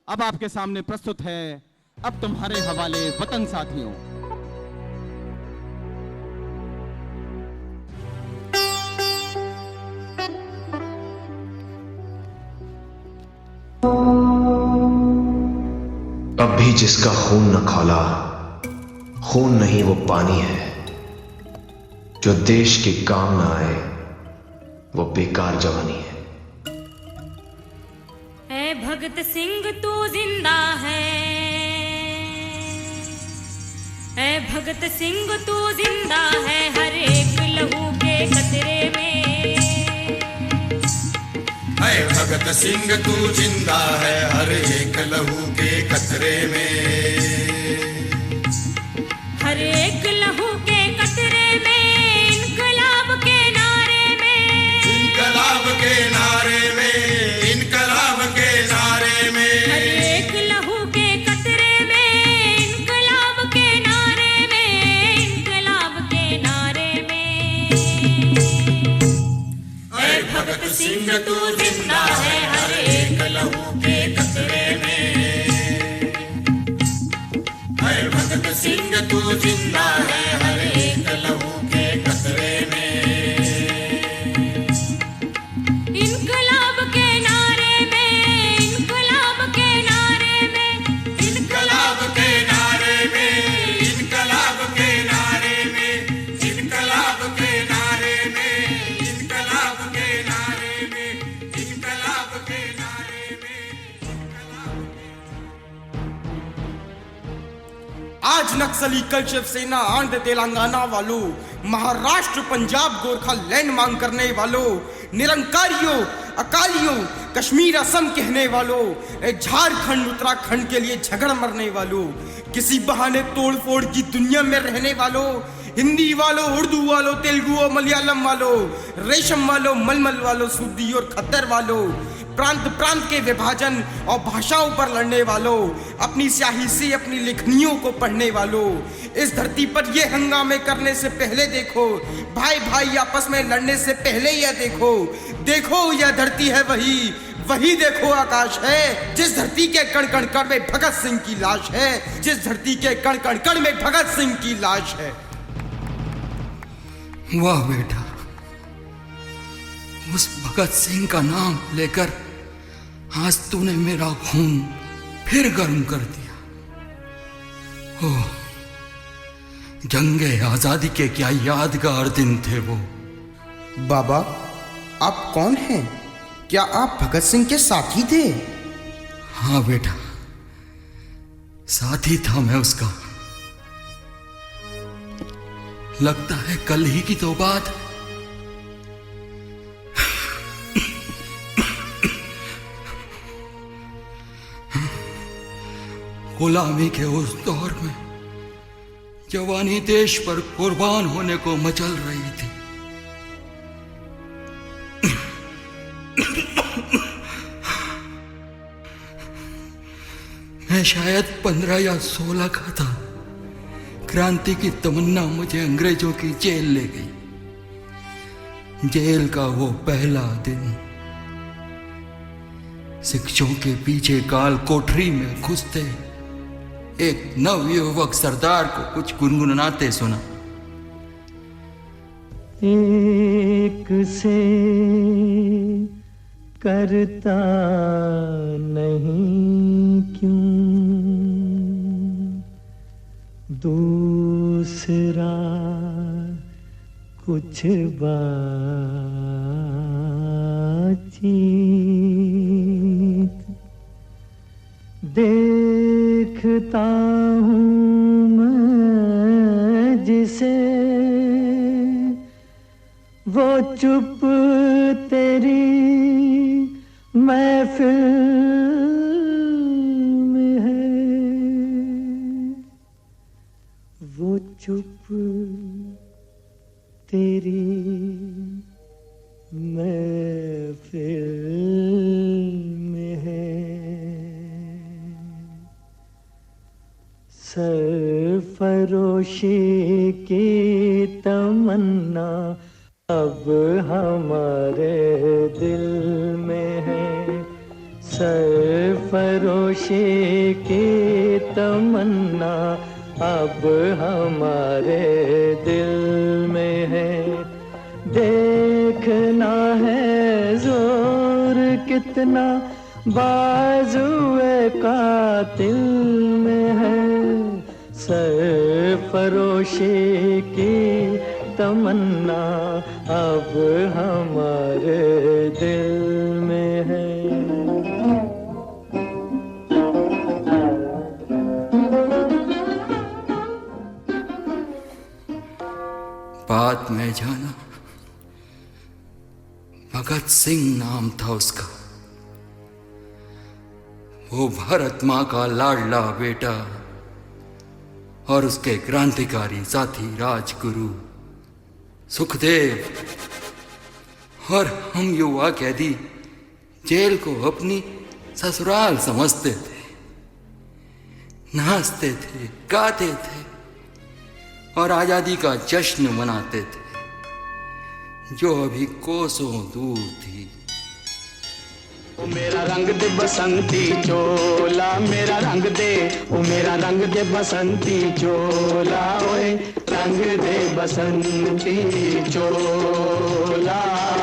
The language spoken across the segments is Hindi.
अब आपके सामने प्रस्तुत है अब तुम्हारे हवाले वतन साथियों। अब भी जिसका खून न खौला, खून नहीं वो पानी है। जो देश के काम न आए वो बेकार जवानी है। ऐ भगत सिंह तू जिंदा है, ऐ भगत सिंह तू जिंदा है, हर एक लहू के कतरे में। ऐ भगत सिंह तू जिंदा है, हर एक लहू के कतरे में। हर एक लहू के कतरे में, इनकलाब के नारे में। इनकलाब के नारे में, इनकलाब के नारे में। हर एक लहू के कतरे में, इनकलाब के नारे में, इनकलाब के नारे में। ऐ भगत सिंह तू जिंदा है, हर एक लहू के कतरे में। ऐ भगत सिंह तू जिंदा है, हर एक लहू के कतरे में। इनकलाब के नारे में, इनकलाब के नारे में। इनकलाब के नारे में, इनकलाब के नारे में। इनकलाब के नारे में, इनकलाब के नारे में। इनकलाब के नारे में। आज नक्सली कल शिवसेना आंध्र तेलंगाना वालों, महाराष्ट्र पंजाब गोरखा लैंड मांग करने वालों, निरंकारियों अकालियों कश्मीर असम कहने वालों, झारखंड उत्तराखंड के लिए झगड़ मरने वालों, किसी बहाने तोड़ फोड़ की दुनिया में रहने वालों, हिंदी वालों उर्दू वालों तेलुगु और मलयालम वालों, रेशम वालों मलमल वालों सूदी और खद्दर वालों, प्रांत प्रांत के विभाजन और भाषाओं पर लड़ने वालों, अपनी स्याही से अपनी लेखनियों को पढ़ने वालों, इस धरती पर ये हंगामे करने से पहले देखो, भाई भाई आपस में लड़ने से पहले यह देखो, देखो यह धरती है वही, वही देखो आकाश है, जिस धरती के कण कण कण में भगत सिंह की लाश है, जिस धरती के कण कण कण में भगत सिंह की लाश है। वाह बेटा, उस भगत सिंह का नाम लेकर आज तूने मेरा खून फिर गर्म कर दिया। ओह, जंगे आजादी के क्या यादगार दिन थे वो। बाबा, आप कौन हैं? क्या आप भगत सिंह के साथी थे? हाँ बेटा, साथी था मैं उसका। लगता है कल ही की तो बात। गुलामी के उस दौर में जवानी देश पर कुर्बान होने को मचल रही थी। मैं शायद 15 या 16 का था। क्रांति की तमन्ना मुझे अंग्रेजों की जेल ले गई। जेल का वो पहला दिन, शिक्षकों के पीछे काल कोठरी में घुसते एक नवयुवक सरदार को कुछ गुनगुनाते सुना। एक से करता नहीं क्यों, दूसरा कुछ बातचीत, देखता हूँ मैं जिसे, वो चुप तेरी महफिल में है, वो चुप तेरी महफिल में है। सरफरोशी की तमन्ना अब हमारे दिल में है, सरफरोशी सरफरोशी की तमन्ना अब हमारे दिल में है। देखना है जोर कितना बाजुए कातिल में है। सरफरोशी की तमन्ना अब हमारे दिल में है। बाद में जाना भगत सिंह नाम था उसका। वो भारत माँ का लाडला बेटा और उसके क्रांतिकारी साथी राजगुरु सुखदेव और हम युवा कैदी जेल को अपनी ससुराल समझते थे, नाचते थे, गाते थे और आजादी का जश्न मनाते थे जो अभी कोसों दूर थी। ओ मेरा रंग दे बसंती चोला, मेरा रंग दे, ओ मेरा रंग दे बसंती चोला, ओए रंग दे बसंती चोला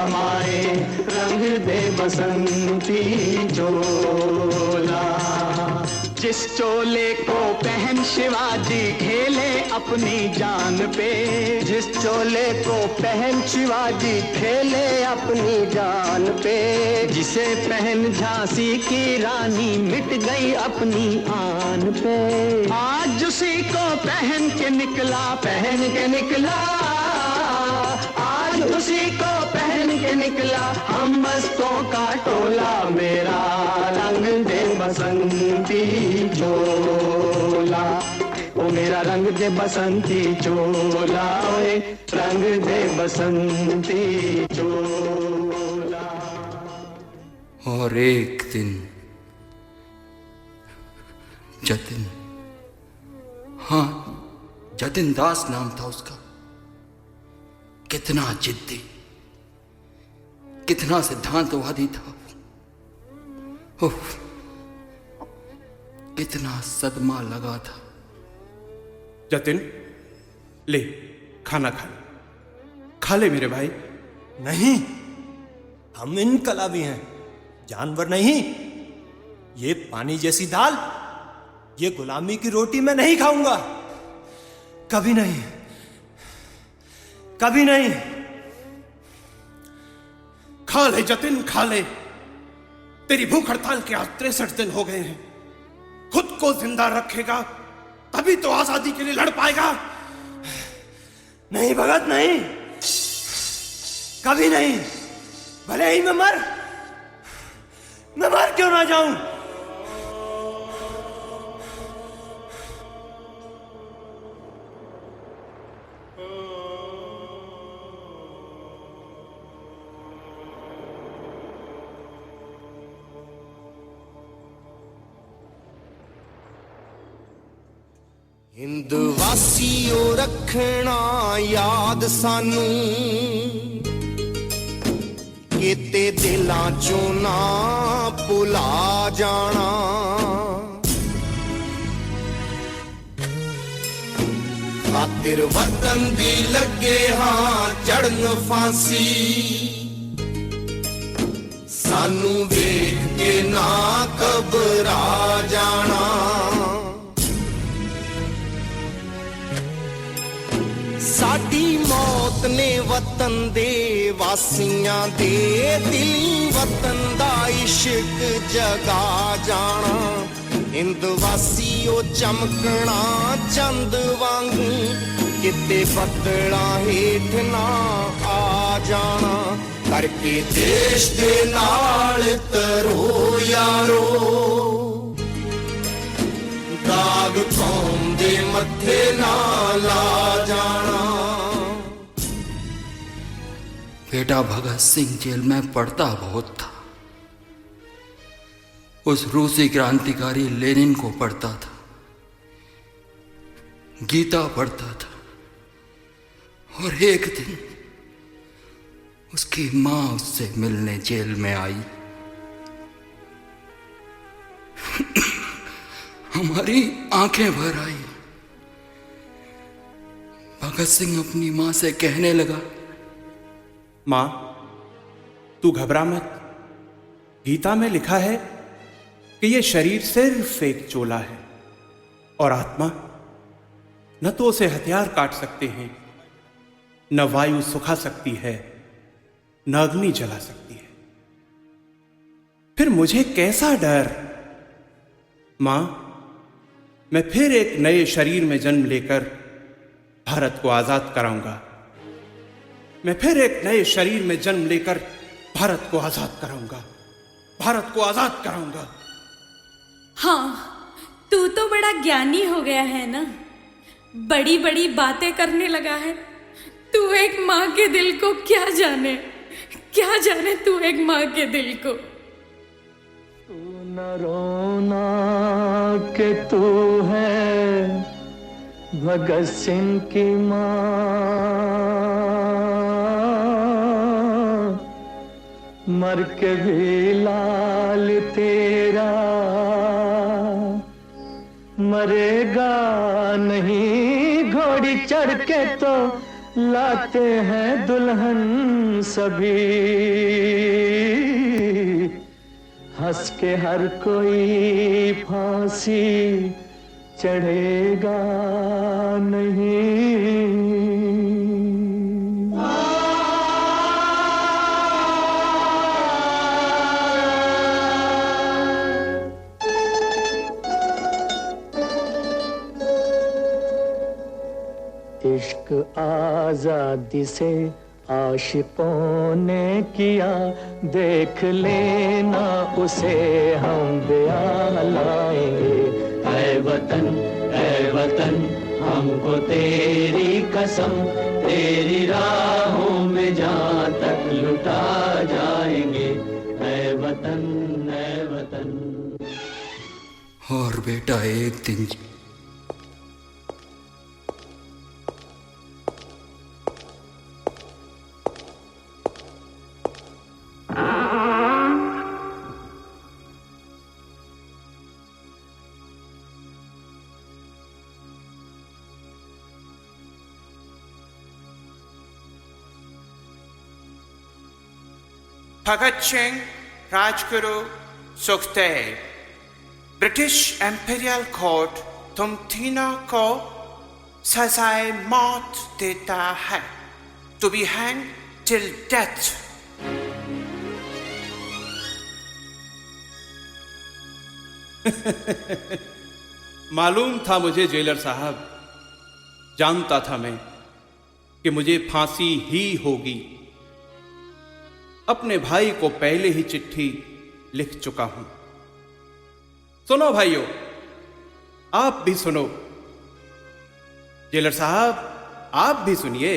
माए, रंग दे बसंती चोला। जिस चोले को पहन शिवाजी खेले अपनी जान पे, जिस चोले को पहन शिवाजी खेले अपनी जान पे, जिसे पहन झांसी की रानी मिट गई अपनी आन पे, आज उसी को पहन के निकला, पहन के निकला, आज उसी को पहन के निकला हम मस्तों का टोला। मेरा रंग दे बसंती चोला, ओ मेरा रंग दे बसंती चोला, ओए रंग दे बसंती चोला। और एक दिन जतिन, हाँ जतिन दास नाम था उसका, कितना जिद्दी, कितना सिद्धांतवादी था, उफ, कितना सदमा लगा था। जतिन ले खाना खा ले, खा ले मेरे भाई। नहीं, हम इनकलाबी हैं, जानवर नहीं। ये पानी जैसी दाल, ये गुलामी की रोटी मैं नहीं खाऊंगा, कभी नहीं, कभी नहीं। खा ले जतिन, खा ले। तेरी भूख हड़ताल के आज 63 दिन हो गए हैं। खुद को जिंदा रखेगा तभी तो आजादी के लिए लड़ पाएगा। नहीं भगत, नहीं, कभी नहीं। भले ही मैं मर क्यों ना जाऊं। हिंदवासियों रखना याद सानू, केते दिलां चों ना भुला जाना। खातिर वतन दी लगे हाँ चढ़न फांसी, सानू वेख के ना घबरा जाना। साडी मौत ने वतन दे वासियां दे दिली वतन दा इश्क जगा जाना। हिंदवासियों चमकना चंद वांगू, किते बदला हेठ ना आ जाना। करके देश दे नाल तरो यारो, दाग कौम दे मथे ना ला जाना। बेटा भगत सिंह जेल में पढ़ता बहुत था। उस रूसी क्रांतिकारी लेनिन को पढ़ता था, गीता पढ़ता था। और एक दिन उसकी मां उससे मिलने जेल में आई। हमारी आंखें भर आई। भगत सिंह अपनी मां से कहने लगा, मां, तू घबरा मत। गीता में लिखा है कि यह शरीर सिर्फ एक चोला है और आत्मा न तो उसे हथियार काट सकते हैं, न वायु सुखा सकती है, न अग्नि जला सकती है। फिर मुझे कैसा डर? मां, मैं फिर एक नए शरीर में जन्म लेकर भारत को आजाद कराऊंगा। मैं फिर एक नए शरीर में जन्म लेकर भारत को आजाद कराऊंगा, भारत को आजाद कराऊंगा। हाँ, तू तो बड़ा ज्ञानी हो गया है ना, बड़ी बड़ी बातें करने लगा है। तू एक माँ के दिल को क्या जाने, क्या जाने तू एक माँ के दिल को। तू न रोना कि तू है भगत सिंह की माँ, मर के भी लाल तेरा मरेगा नहीं। घोड़ी चढ़ के तो लाते हैं दुल्हन सभी, हंस के हर कोई फांसी चढ़ेगा नहीं। इश्क आजादी से आशिकों ने किया, देख लेना उसे हम ब्याह लाएंगे। ऐ वतन हमको तेरी कसम, तेरी राहों में जहाँ तक लुटा जाएंगे। ऐ वतन और बेटा एक दिन Bhagat Singh, Rajguru, Sukhdev, British imperial court तुम तीनों को सजाए मौत देता है, to be hang till death. मालूम था मुझे जेलर साहब, जानता था मैं कि मुझे फांसी ही होगी। अपने भाई को पहले ही चिट्ठी लिख चुका हूं। सुनो भाइयों, आप भी सुनो। जेलर साहब, आप भी सुनिए,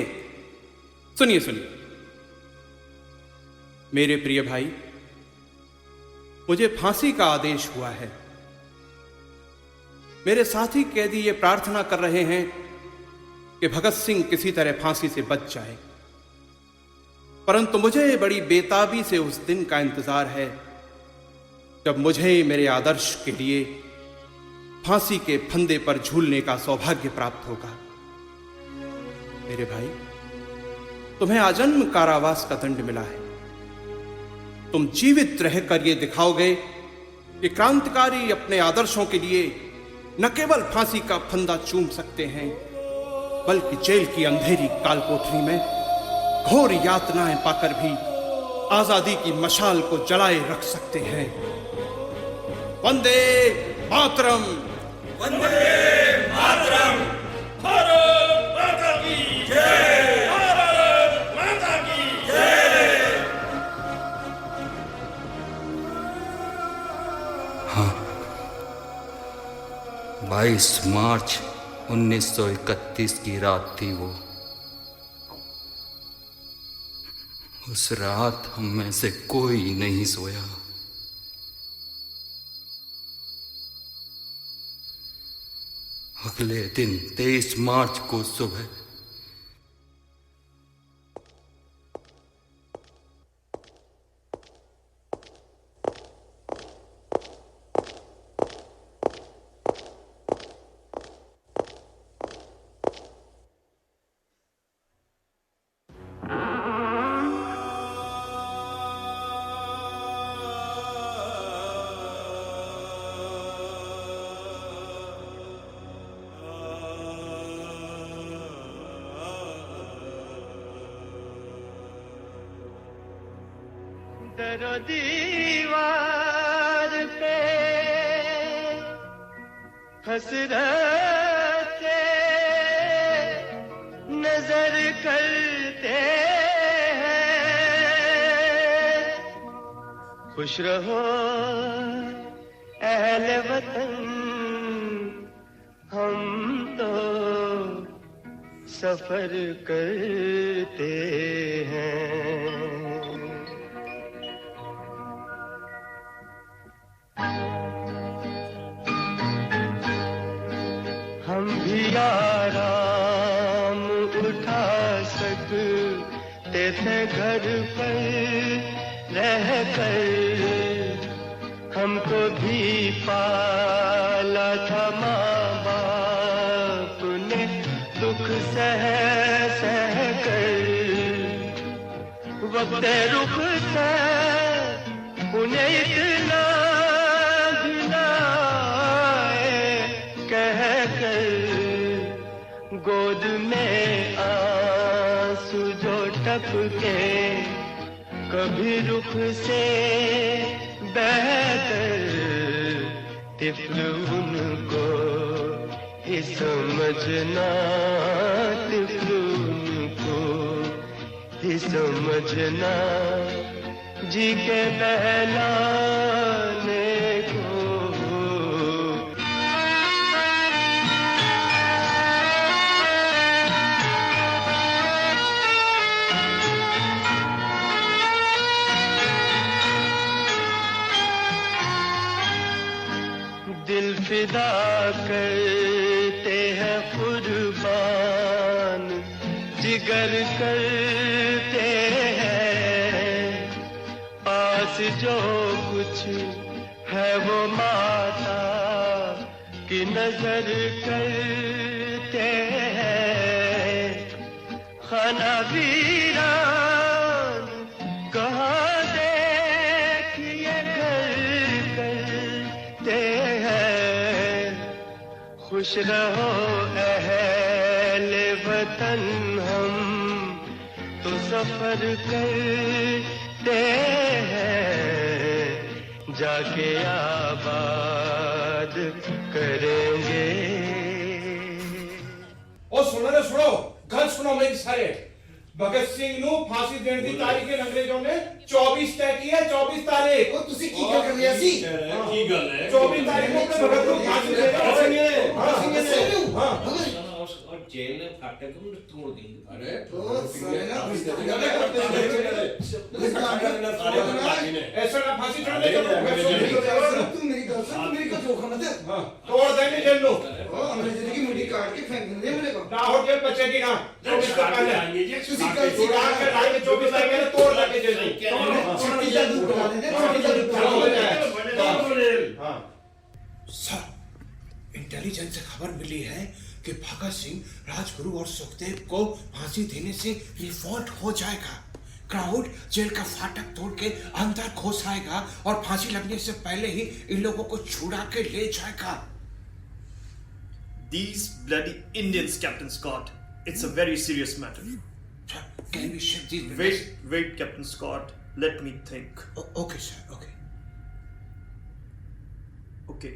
सुनिए सुनिए। मेरे प्रिय भाई, मुझे फांसी का आदेश हुआ है। मेरे साथी कैदी ये प्रार्थना कर रहे हैं कि भगत सिंह किसी तरह फांसी से बच जाए, परंतु मुझे बड़ी बेताबी से उस दिन का इंतजार है जब मुझे मेरे आदर्श के लिए फांसी के फंदे पर झूलने का सौभाग्य प्राप्त होगा। मेरे भाई, तुम्हें आजन्म कारावास का दंड मिला है। तुम जीवित रहकर यह दिखाओगे कि क्रांतिकारी अपने आदर्शों के लिए न केवल फांसी का फंदा चूम सकते हैं, बल्कि जेल की अंधेरी कालकोठरी में घोर यातनाएं पाकर भी आजादी की मशाल को जलाए रख सकते हैं। वंदे मातरम, वंदे मातरम, भारत माता की जय, भारत माता की जय। हाँ, 22 मार्च 1931 की रात थी वो। उस रात हम में से कोई नहीं सोया। अगले दिन 23 मार्च को सुबह दरो दीवार पे हसरते नजर करते हैं। खुश रहो अहले वतन, हम तो सफर करते हैं। हम भी आराम उठा सकते थे घर पर रह कर, हमको भी पाला था माँ बाप ने दुख सह सह कर। वक्त रुख से उन्हें इतना गिलाए कह कर, गोद में आंसू जो टपके कभी रुख से बहकर, तिफ्ल उनको ही समझना, तिफ्ल उनको ही समझना, जी के बहलाने को। दिल फिदा करते हैं कुर्बान, जिगर करते हैं, पास जो कुछ है वो माता की नजर करते हैं। खाना वीरान कहाँ देखिए घर करते हैं। खुश रहो अहले वतन, हम तो सफर करते हैं, जाके आबाद करेंगे। ओ सुनो रे सुनो, गल सुनो मेरी सारे। भगत सिंह ਨੂੰ फांसी देने ਦੀ ਤਾਰੀਖ ਅੰਗਰੇਜ਼ੋਂ ਨੇ 24 ਤੈਅ ਕੀ ਹੈ, 24 ਤਾਰੀਖ। ਉਹ ਤੁਸੀਂ ਕੀ ਕਰ ਰਿਹਾ ਸੀ? ਕੀ ਗੱਲ ਹੈ? 24 ਤਾਰੀਖ ਨੂੰ ਆਪਣੇ ਭਗਤ ਨੂੰ फांसी ਦੇ ਦਿੱਤੀ। ਹਾਂ और जेल ने फाटक को तोड़ दी। अरे ऐसा ना फांसी चढ़ दे, तू मेरी गल सुन, मेरी को धोखा मत दे। हां तोड़ देंगे जेल नो, अंग्रेजी की मुंडी काट के फेंक देंगे मेरे को। ना हो जेल बचेगी ना, 24 तक पहले तुसी कल चुरा के लाएंगे, 24 तक पहले तोड़ लाके जेल नहीं। छोटी जादू बना देंगे, छोटी जादू बना देंगे। हां सर, इंटेलिजेंस से खबर मिली है कि भगत सिंह, राजगुरु और सुखदेव को फांसी देने से रिवॉल्ट हो जाएगा। क्राउड जेल का फाटक तोड़ के अंदर घुस आएगा और फांसी लगने से पहले ही इन लोगों को छुड़ा के ले जाएगा। These bloody Indians, Captain Scott. It's a very serious matter. Can we shift these? Wait, Captain Scott. Let me think. Okay, sir. Okay. Okay.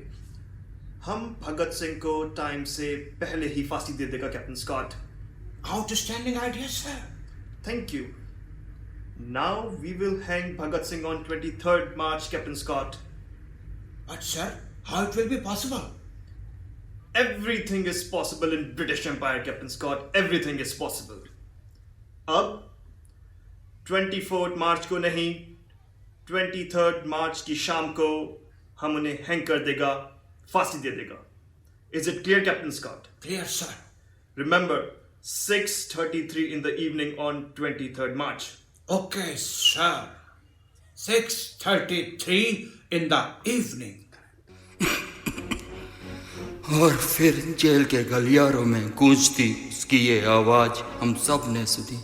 हम भगत सिंह को टाइम से पहले ही फांसी दे देगा captain Scott. Outstanding idea, sir. Thank you. Now we will hang Bhagat Singh on 23rd March, Captain Scott. But sir, how it will be possible? Everything is possible in British Empire, Captain Scott. Everything is possible. अब 24 मार्च को नहीं, 23rd मार्च की शाम को हम उन्हें हैंग कर देगा, फांसी दे देगा। Is it clear, Captain Scott? Clear, sir. Remember, 6:33 in the evening on 23rd March. Okay, sir. 6:33 in the evening. और फिर जेल के गलियारों में गूंजती उसकी ये आवाज हम सब ने सुनी।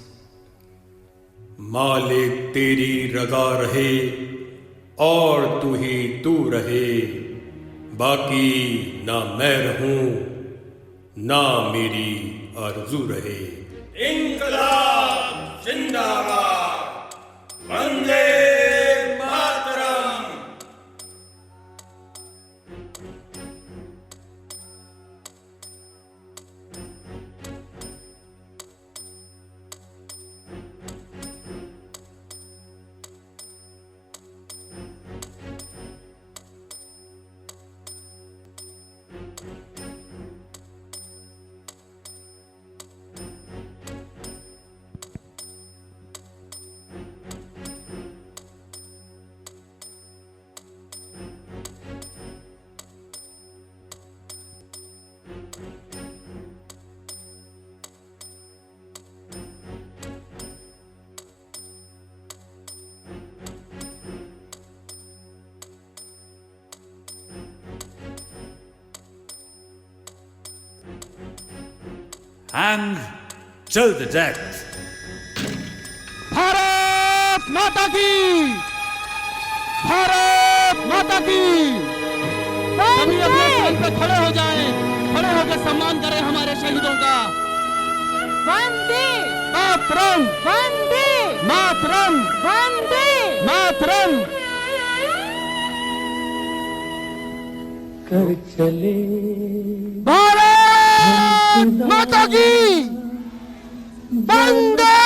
मालिक तेरी रजा रहे और तू ही तू रहे, बाकी ना मैं रहूं ना मेरी आरज़ू रहे। इंकलाब जिंदाबाद, वंदे hang till the death. Bharat माता की, भारत माता की। सभी अपने स्थान पे खड़े हो जाएं, खड़े होकर सम्मान करें हमारे शहीदों का। वंदे मातरम, वंदे मातरम, वंदे मातरम। कर चले भारत माता की, वंदे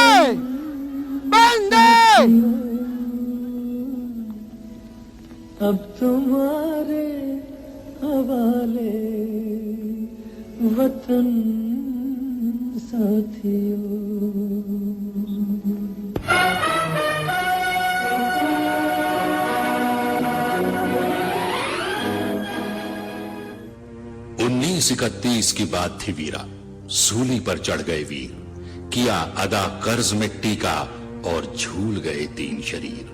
वंदे। अब तुम्हारे हवाले वतन साथियों। 1931 की बात थी वीरा। सूली पर चढ़ गए वीर, किया अदा कर्ज मिट्टी का और झूल गए 3 शरीर।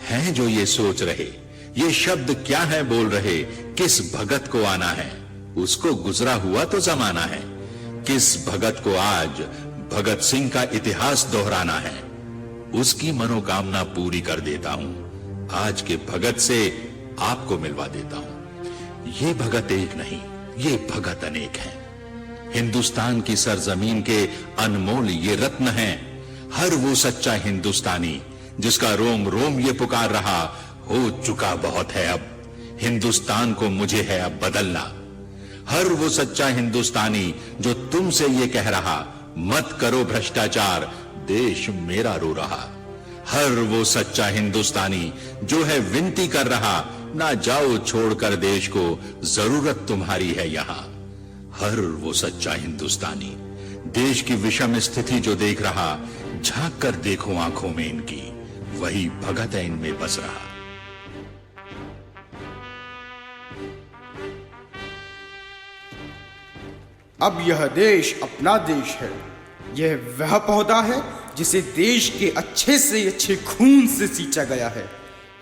हैं जो ये सोच रहे, ये शब्द क्या है बोल रहे, किस भगत को आना है, उसको गुजरा हुआ तो जमाना है। किस भगत को आज भगत सिंह का इतिहास दोहराना है, उसकी मनोकामना पूरी कर देता हूं। आज के भगत से आपको मिलवा देता हूं। ये भगत एक नहीं, ये भगत अनेक हैं। हिंदुस्तान की सरजमीन के अनमोल ये रत्न हैं। हर वो सच्चा हिंदुस्तानी जिसका रोम रोम ये पुकार रहा, हो चुका बहुत है अब, हिंदुस्तान को मुझे है अब बदलना। हर वो सच्चा हिंदुस्तानी जो तुमसे ये कह रहा, मत करो भ्रष्टाचार, देश मेरा रो रहा। हर वो सच्चा हिंदुस्तानी जो है विनती कर रहा, ना जाओ छोड़कर देश को, जरूरत तुम्हारी है यहां। हर वो सच्चा हिंदुस्तानी देश की विषम स्थिति जो देख रहा, झांक कर देखो आंखों में इनकी, वही भगत है इनमें बस रहा। अब यह देश अपना देश है। यह वह पौधा है जिसे देश के अच्छे से अच्छे खून से सींचा गया है।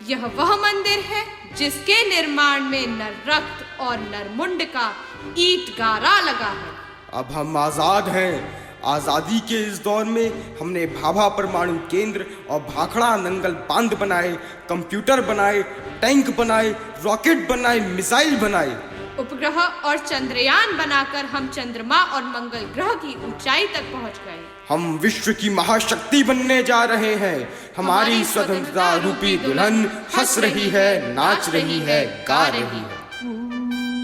यह वह मंदिर है जिसके निर्माण में नर रक्त और नरमुंड का ईंट गारा लगा है। अब हम आजाद हैं। आजादी के इस दौर में हमने भाभा परमाणु केंद्र और भाखड़ा नंगल बांध बनाए, कंप्यूटर बनाए, टैंक बनाए, रॉकेट बनाए, मिसाइल बनाए। उपग्रह और चंद्रयान बनाकर हम चंद्रमा और मंगल ग्रह की ऊंचाई तक पहुंच गए। हम विश्व की महाशक्ति बनने जा रहे हैं। हमारी स्वतंत्रता रूपी दुल्हन हंस रही है, नाच रही है, गा रही है।